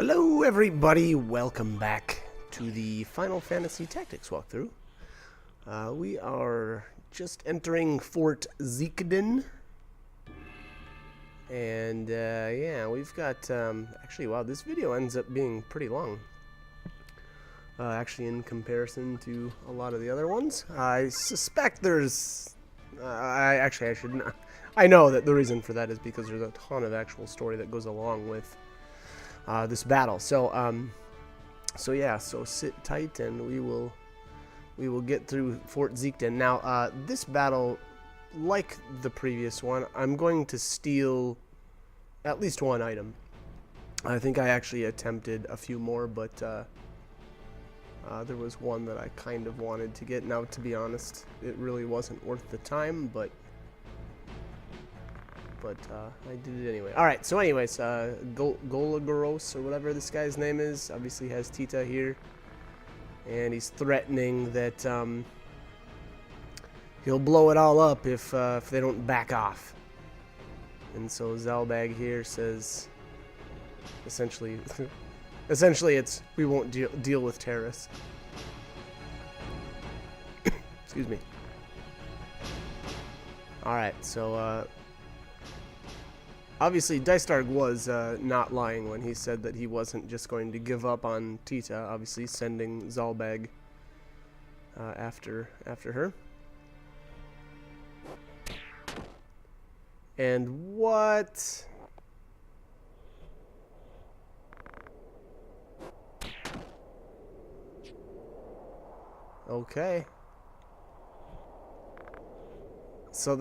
Hello everybody, welcome back to the Final Fantasy Tactics walkthrough. We are just entering Fort Zeakden. And yeah, we've got, actually wow, this video ends up being pretty long. Actually in comparison to a lot of the other ones. I suspect there's, I should not. I know that the reason for that is because there's a ton of actual story that goes along with this battle. So yeah, so sit tight and we will get through Fort Zeakden. Now this battle, like the previous one, I'm going to steal at least one item. I think I actually attempted a few more, but there was one that I kind of wanted to get. Now, to be honest, it really wasn't worth the time, but I did it anyway. Alright, so anyways, Golagoros, or whatever this guy's name is, obviously has Tita here. And he's threatening that he'll blow it all up if they don't back off. And so Zalbag here says, essentially it's, we won't deal with terrorists. Excuse me. Alright, so obviously, Dystarg was not lying when he said that he wasn't just going to give up on Tita, obviously sending Zalbag after her. And what? Okay. So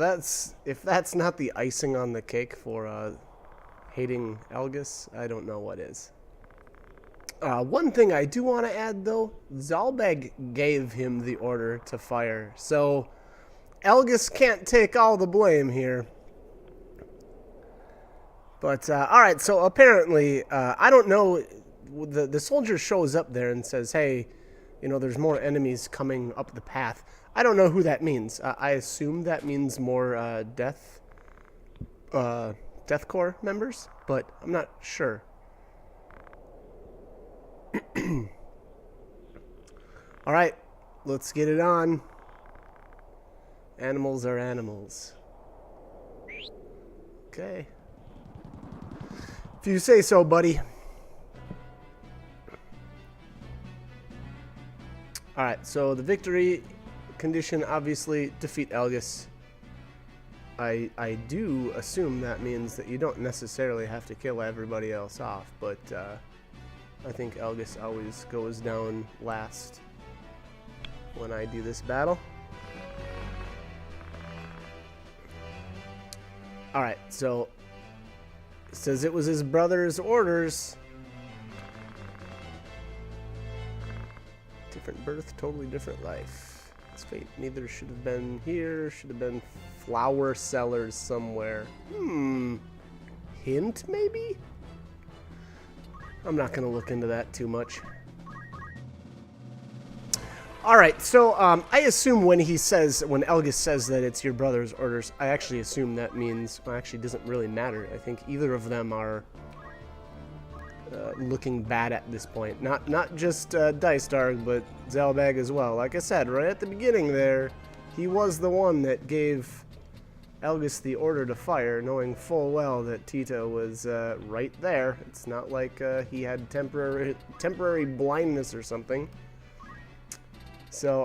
if that's not the icing on the cake for hating Elgus, I don't know what is. One thing I do want to add, though, Zalbag gave him the order to fire, so Elgus can't take all the blame here. But, alright, so apparently, I don't know, the soldier shows up there and says, hey, you know, there's more enemies coming up the path. I don't know who that means. I assume that means more Death Corps members, but I'm not sure. Alright, let's get it on. Animals are animals. Okay. If you say so, buddy. Alright, so the victory condition, obviously, defeat Elgus. I do assume that means that you don't necessarily have to kill everybody else off, but I think Elgus always goes down last when I do this battle. Alright, so it says it was his brother's orders. Different birth, totally different life. It's fate. Neither should have been here. Should have been flower sellers somewhere. Hint, maybe? I'm not going to look into that too much. Alright, so I assume when Elgus says that it's your brother's orders, I actually assume that means, well, actually it doesn't really matter. I think either of them are looking bad at this point. Not just Dystarg, but Zalbag as well. Like I said, right at the beginning there, he was the one that gave Elgus the order to fire, knowing full well that Tita was right there. It's not like he had temporary blindness or something. So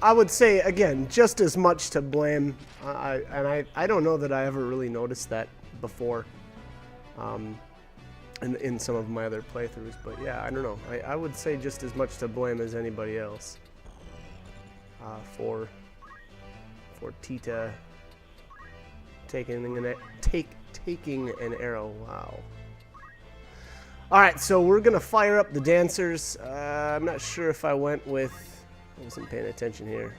I would say, again, just as much to blame. I don't know that I ever really noticed that before. In some of my other playthroughs, but yeah, I don't know. I would say just as much to blame as anybody else for Tita taking an arrow. Wow. All right, so we're gonna fire up the dancers. I'm not sure if I went with. I wasn't paying attention here.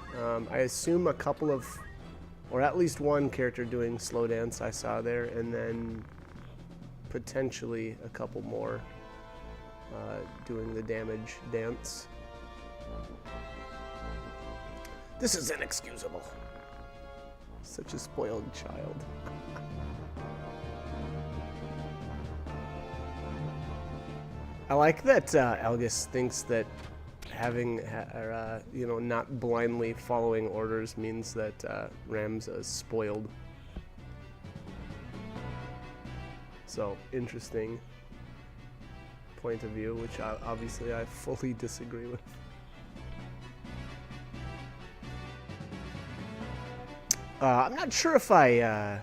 I assume a couple of, or at least one character doing slow dance I saw there, and then potentially a couple more doing the damage dance. This is inexcusable. Such a spoiled child. I like that Algus thinks that having, not blindly following orders means that Ram's spoiled. So, interesting point of view, which obviously I fully disagree with. I'm not sure if I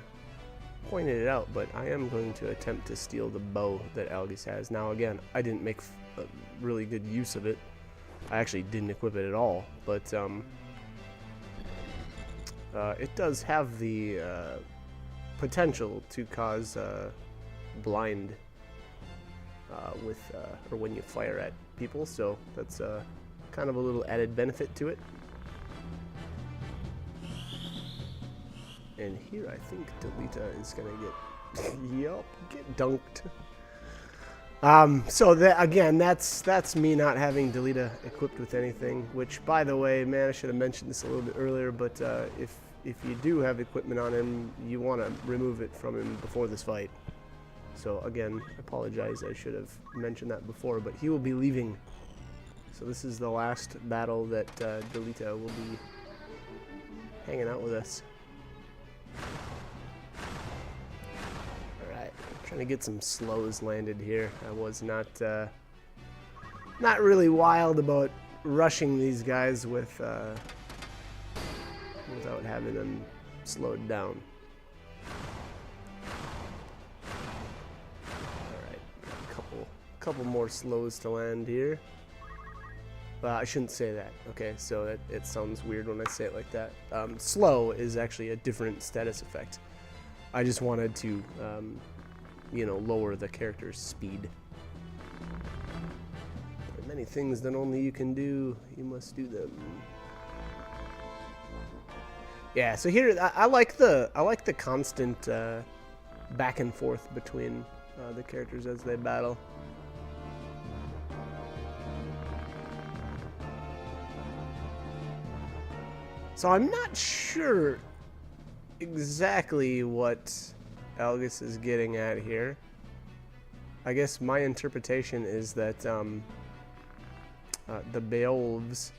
pointed it out, but I am going to attempt to steal the bow that Algus has. Now, again, I didn't make really good use of it. I actually didn't equip it at all, but it does have the potential to cause blind or when you fire at people, so that's kind of a little added benefit to it. And here I think Delita is gonna get dunked. So that, again, that's me not having Delita equipped with anything, which, by the way, man, I should have mentioned this a little bit earlier, but if you do have equipment on him, you want to remove it from him before this fight. So again, I apologize, I should have mentioned that before, but he will be leaving. So this is the last battle that Delita will be hanging out with us. Alright, trying to get some slows landed here. I was not really wild about rushing these guys with without having them slowed down. Alright, a couple more slows to land here. I shouldn't say that. Okay, so it sounds weird when I say it like that. Slow is actually a different status effect. I just wanted to, lower the character's speed. There are many things that only you can do. You must do them. Yeah. So here, I like the constant back and forth between the characters as they battle. So I'm not sure exactly what Algus is getting at here. I guess my interpretation is that the Beowulfs,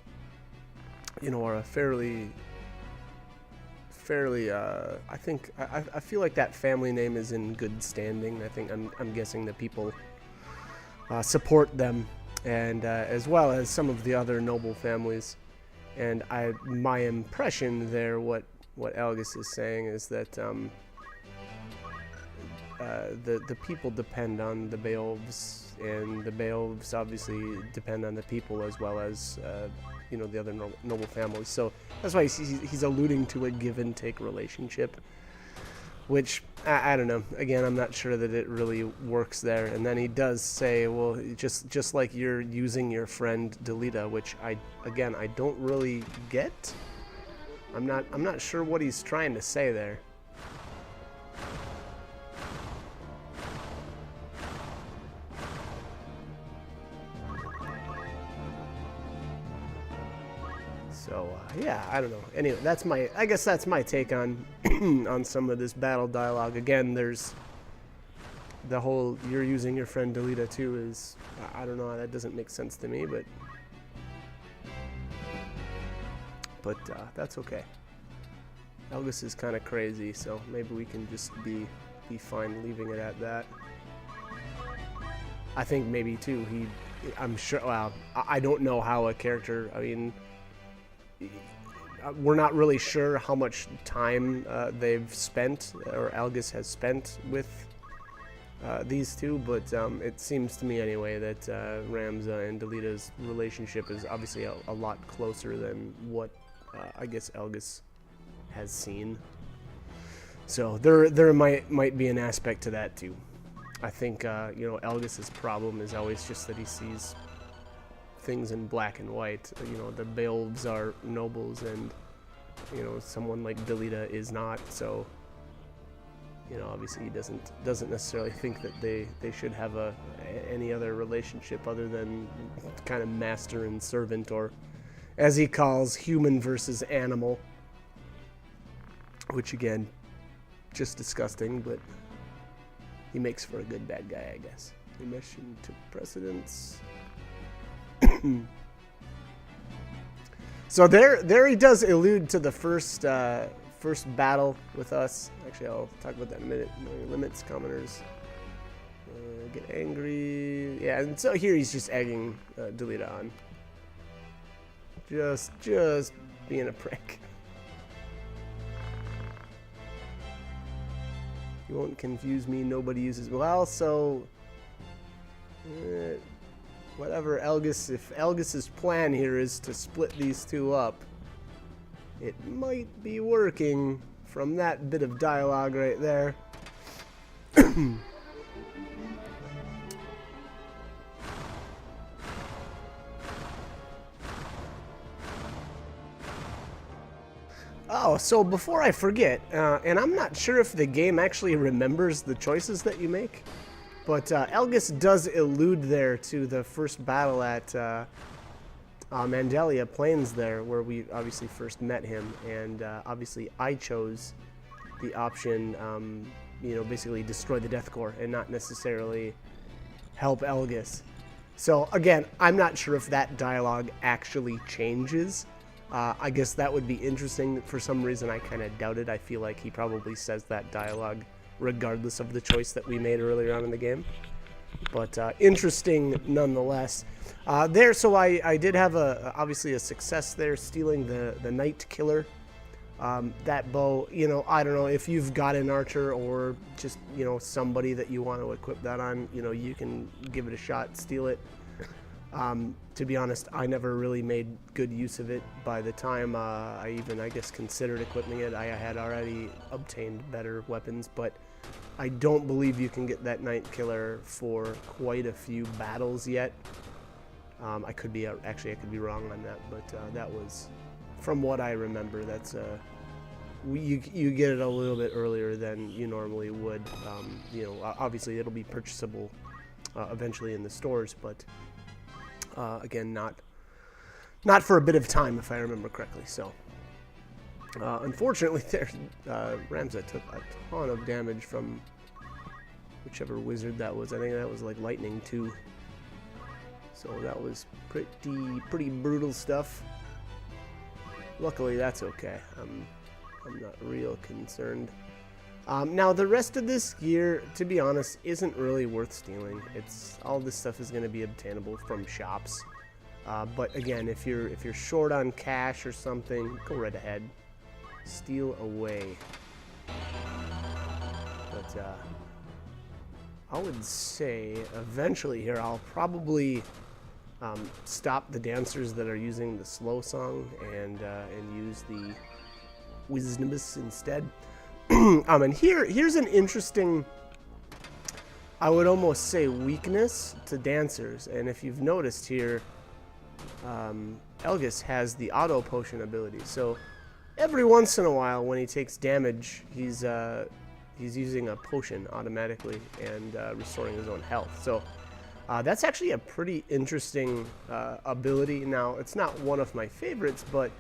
are a fairly. I feel like that family name is in good standing. I think I'm guessing that people support them, and as well as some of the other noble families. And my impression there, what Algus is saying is that the people depend on the Beowulfs, and the Beowulfs obviously depend on the people as well as the other noble families. So that's why he's alluding to a give and take relationship, which I don't know. Again, I'm not sure that it really works there. And then he does say, well, just like you're using your friend Delita, which I don't really get. I'm not sure what he's trying to say there. So yeah, I don't know. Anyway, I guess that's my take on on some of this battle dialogue. Again, there's the whole you're using your friend Delita too is, I don't know, that doesn't make sense to me, but that's okay. Algus is kind of crazy, so maybe we can just be fine leaving it at that. I think maybe too I'm sure, well, I don't know how a character, I mean, we're not really sure how much time they've spent, or Algus has spent with these two, but it seems to me anyway that Ramza and Delita's relationship is obviously a lot closer than what I guess Algus has seen. So there might be an aspect to that too. I think Algus's problem is always just that he sees things in black and white. The Beowulfs are nobles, and someone like Delita is not. So obviously he doesn't necessarily think that they should have any other relationship other than kind of master and servant, or as he calls, human versus animal, which again, just disgusting, but he makes for a good bad guy, I guess. Mission took precedence. So there he does allude to the first battle with us. Actually, I'll talk about that in a minute. Know your limits, commoners. Get angry. Yeah, and so here he's just egging Delita on. Just being a prick. You won't confuse me. Nobody uses. Well, so whatever Elgis. If Elgis's plan here is to split these two up, it might be working from that bit of dialogue right there. Oh, so before I forget, and I'm not sure if the game actually remembers the choices that you make, but Elgis does allude there to the first battle at Mandalia Plains there, where we obviously first met him, and obviously I chose the option, you know, basically destroy the Death Corps and not necessarily help Elgis. So again, I'm not sure if that dialogue actually changes. I guess that would be interesting. For some reason, I kind of doubt it. I feel like he probably says that dialogue regardless of the choice that we made earlier on in the game. But interesting nonetheless. There, so I did have obviously a success there, stealing the Night Killer. That bow, you know, I don't know if you've got an archer or just, you know, somebody that you want to equip that on, you know, you can give it a shot, steal it. To be honest, I never really made good use of it. By the time I guess, considered equipping it, I had already obtained better weapons, but I don't believe you can get that Night Killer for quite a few battles yet. I could be wrong on that, but that was, from what I remember, that's you get it a little bit earlier than you normally would. You know, obviously it'll be purchasable eventually in the stores, but again, not for a bit of time, if I remember correctly. So, unfortunately, there, Ramza took a ton of damage from whichever wizard that was. I think that was like lightning too. So that was pretty brutal stuff. Luckily, that's okay. I'm not real concerned. Now, the rest of this gear, to be honest, isn't really worth stealing. All this stuff is going to be obtainable from shops. But again, if you're short on cash or something, go right ahead, steal away. But I would say eventually here I'll probably stop the dancers that are using the slow song and use the Wisdomus instead. And here's an interesting, I would almost say, weakness to dancers. And if you've noticed here, Elgis has the auto potion ability. So every once in a while, when he takes damage, he's using a potion automatically and restoring his own health. So that's actually a pretty interesting ability. Now, it's not one of my favorites, but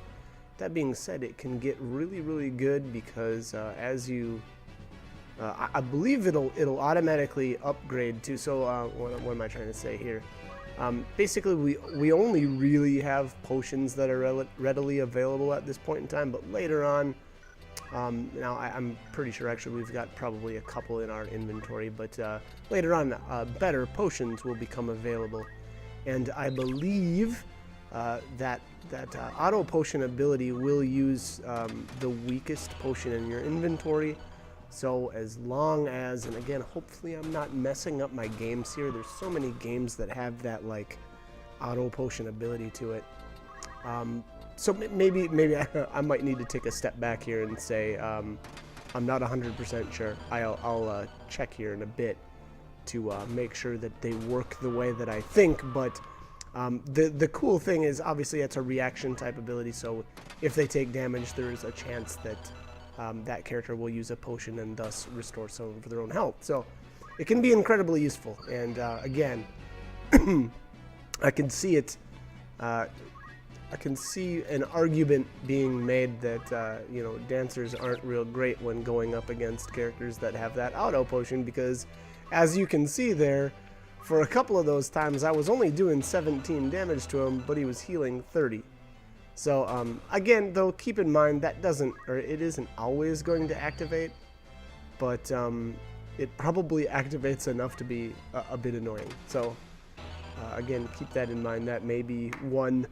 that being said, it can get really, really good because as you, I believe it'll automatically upgrade too. So what am I trying to say here? Basically, we only really have potions that are readily available at this point in time. But later on, now I'm pretty sure actually we've got probably a couple in our inventory. But later on, better potions will become available, and I believe that auto potion ability will use the weakest potion in your inventory. So as long as, and again, hopefully I'm not messing up my games here. There's so many games that have that like auto potion ability to it. So maybe I might need to take a step back here and say I'm not 100% sure. I'll check here in a bit to make sure that they work the way that I think, but the cool thing is, obviously, it's a reaction type ability, so if they take damage, there is a chance that that character will use a potion and thus restore some of their own health. So it can be incredibly useful, and again, I can see it. I can see an argument being made that you know, dancers aren't real great when going up against characters that have that auto potion, because as you can see there, for a couple of those times, I was only doing 17 damage to him, but he was healing 30. So, again, though, keep in mind that it isn't always going to activate, but it probably activates enough to be a bit annoying. So, again, keep that in mind. That may be one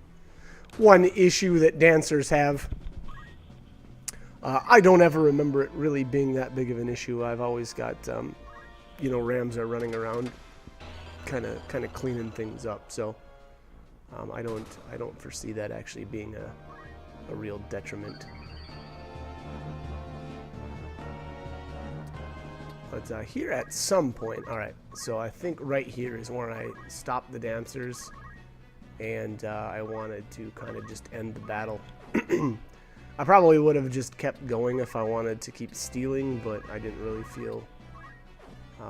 issue that dancers have. I don't ever remember it really being that big of an issue. I've always got, you know, rams are running around, kind of cleaning things up. So I don't foresee that actually being a real detriment. But here at some point, all right. So I think right here is where I stopped the dancers, and I wanted to kind of just end the battle. I probably would have just kept going if I wanted to keep stealing, but I didn't really feel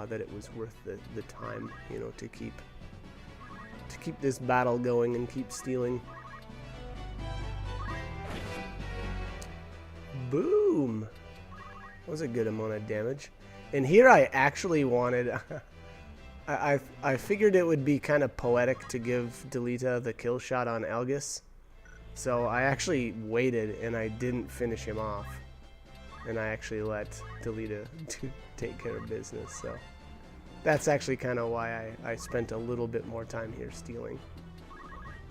that it was worth the time, you know, to keep this battle going and keep stealing. Boom! That was a good amount of damage. And here I actually wanted... I figured it would be kind of poetic to give Delita the kill shot on Algus. So I actually waited and I didn't finish him off. And I actually let Delita take care of business. So that's actually kind of why I spent a little bit more time here stealing.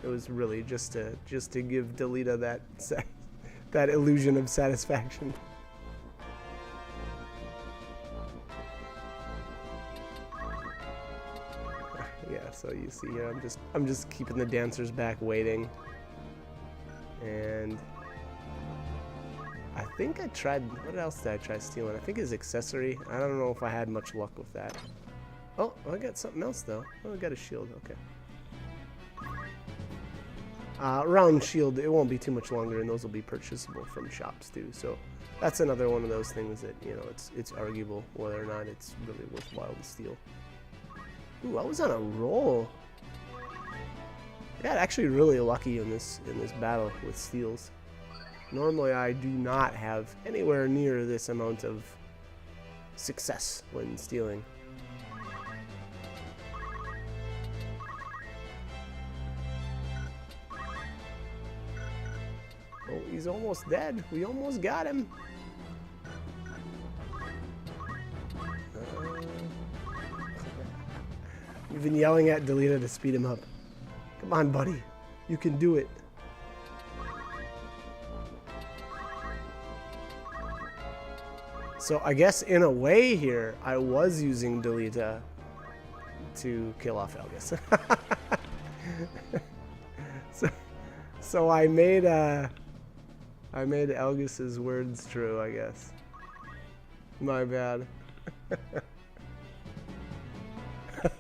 It was really just to give Delita that illusion of satisfaction. Yeah, so you see here, I'm just keeping the dancers back waiting. And I think I tried, what else did I try stealing? I think his accessory. I don't know if I had much luck with that. Oh, I got something else though. Oh, I got a shield, okay. Round shield, it won't be too much longer, and those will be purchasable from shops too. So that's another one of those things that, you know, it's arguable whether or not it's really worthwhile to steal. Ooh, I was on a roll. I got actually really lucky in this battle with steals. Normally I do not have anywhere near this amount of success when stealing. Oh, he's almost dead. We almost got him. We've been yelling at Delita to speed him up. Come on, buddy. You can do it. So I guess in a way here, I was using Delita to kill off Algus. so I made Algus's words true, I guess. My bad.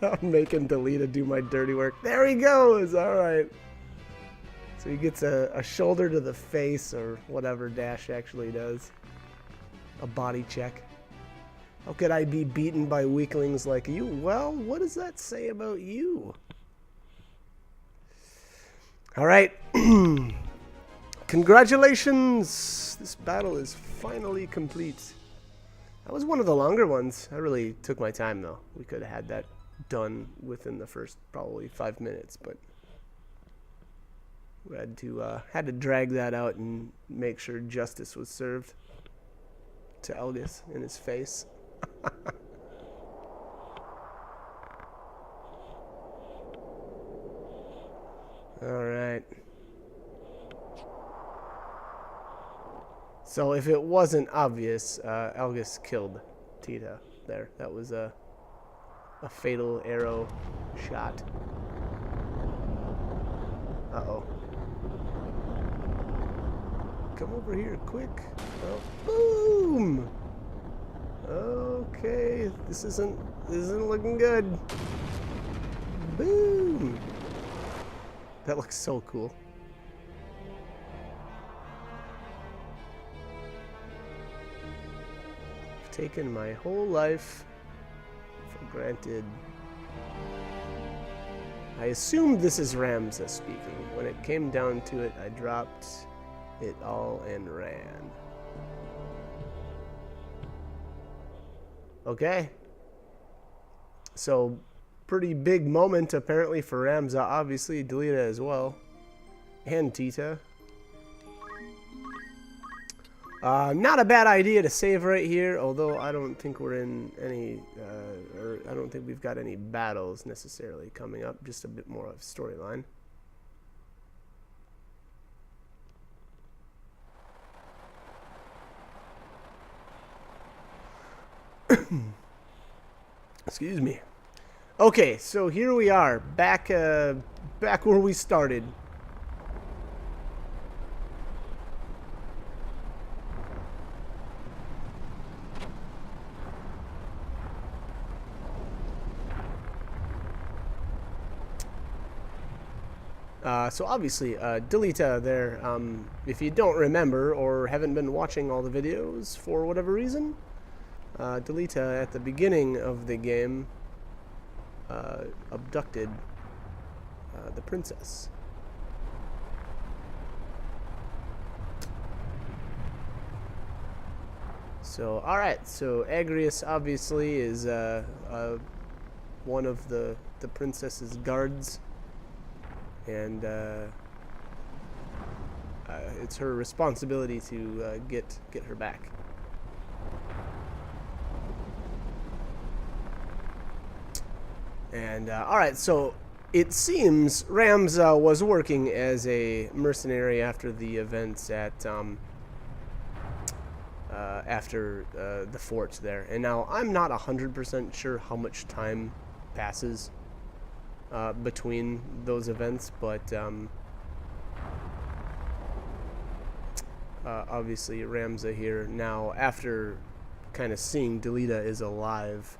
I'm making Delita do my dirty work. There he goes! Alright. So he gets a shoulder to the face, or whatever Dash actually does. A body check. How could I be beaten by weaklings like you? Well, what does that say about you? Alright. Congratulations! This battle is finally complete. That was one of the longer ones. I really took my time, though. We could have had that done within the first probably 5 minutes, but we had to drag that out and make sure justice was served to Algus in his face. All right. So if it wasn't obvious, Algus killed Tita there. That was a fatal arrow shot. Uh-oh. Come over here, quick. Oh, boom! Okay, this isn't looking good. Boom! That looks so cool. I've taken my whole life for granted. I assumed this is Ramza speaking. When it came down to it, I dropped it all and ran. Okay. So pretty big moment apparently for Ramza, obviously Delita as well, and Tita. Not a bad idea to save right here, although I don't think we're in any, or I don't think we've got any battles necessarily coming up, just a bit more of storyline. Excuse me. Okay, so here we are, back where we started. So obviously, Delita there, if you don't remember or haven't been watching all the videos for whatever reason, Delita at the beginning of the game abducted the princess. So, alright, so Agrius obviously is one of the princess's guards. And it's her responsibility to get her back. And all right, so it seems Ramza was working as a mercenary after the events at after the fort there. And now I'm not 100% sure how much time passes between those events, but obviously Ramza here now, after kind of seeing Delita is alive,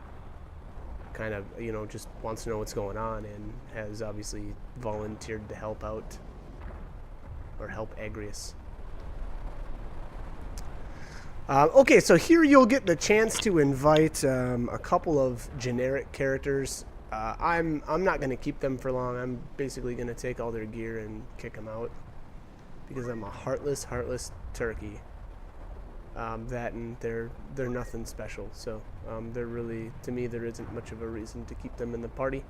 kind of, you know, just wants to know what's going on and has obviously volunteered to help out, or help Agrius. Okay, so here you'll get the chance to invite a couple of generic characters. I'm not going to keep them for long. I'm basically going to take all their gear and kick them out because I'm a heartless turkey. That and they're nothing special. So they're really, to me, there isn't much of a reason to keep them in the party.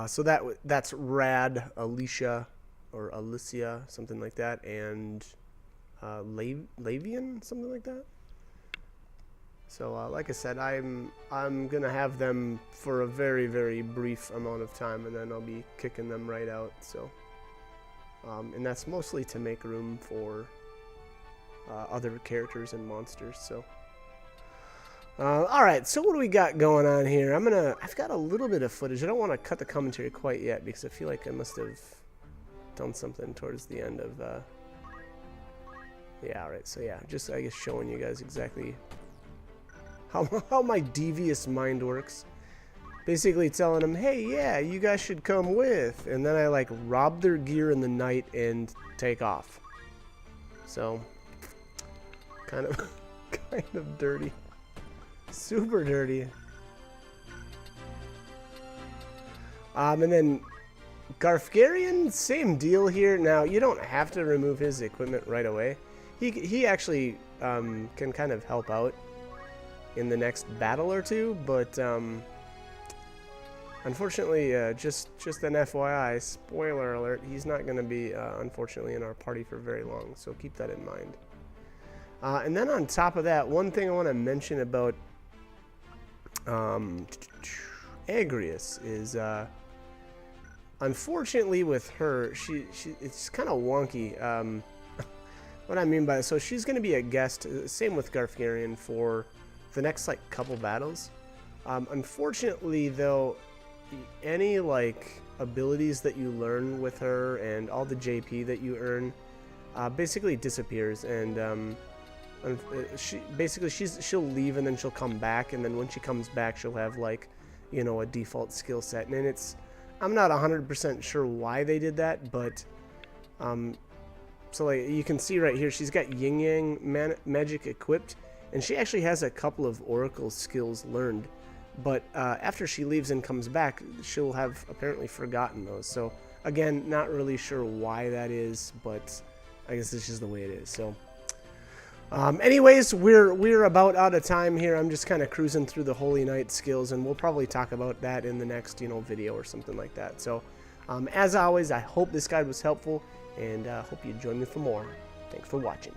So that's Rad, Alicia, or Alicia, something like that, and Lavian, something like that. So, like I said, I'm gonna have them for a very, very brief amount of time, and then I'll be kicking them right out. So, and that's mostly to make room for other characters and monsters. So, all right. So, what do we got going on here? I've got a little bit of footage. I don't want to cut the commentary quite yet because I feel like I must have done something towards the end of. Yeah. All right. So yeah, just I guess showing you guys exactly how my devious mind works. Basically telling them, hey, yeah, you guys should come with. And then I like rob their gear in the night and take off. So, kind of dirty. Super dirty. And then Garfgarian, same deal here. Now, you don't have to remove his equipment right away. He actually can kind of help out in the next battle or two, but unfortunately, just an FYI, spoiler alert, he's not going to be unfortunately in our party for very long, so keep that in mind. And then on top of that, one thing I want to mention about Agrius is unfortunately with her, it's kind of wonky. What I mean by, so she's going to be a guest, same with Garfgarian, for the next like couple battles. Unfortunately though, any like abilities that you learn with her and all the JP that you earn basically disappears, and she'll leave and then she'll come back, and then when she comes back she'll have like, you know, a default skill set, and I'm not 100% sure why they did that, but so like you can see right here, she's got Yin Yang magic equipped, and she actually has a couple of Oracle skills learned, but after she leaves and comes back, she'll have apparently forgotten those. So again, not really sure why that is, but I guess this is the way it is. So Anyways, we're about out of time here. I'm just kind of cruising through the Holy Knight skills, and we'll probably talk about that in the next, video or something like that. So, as always, I hope this guide was helpful, and hope you join me for more. Thanks for watching.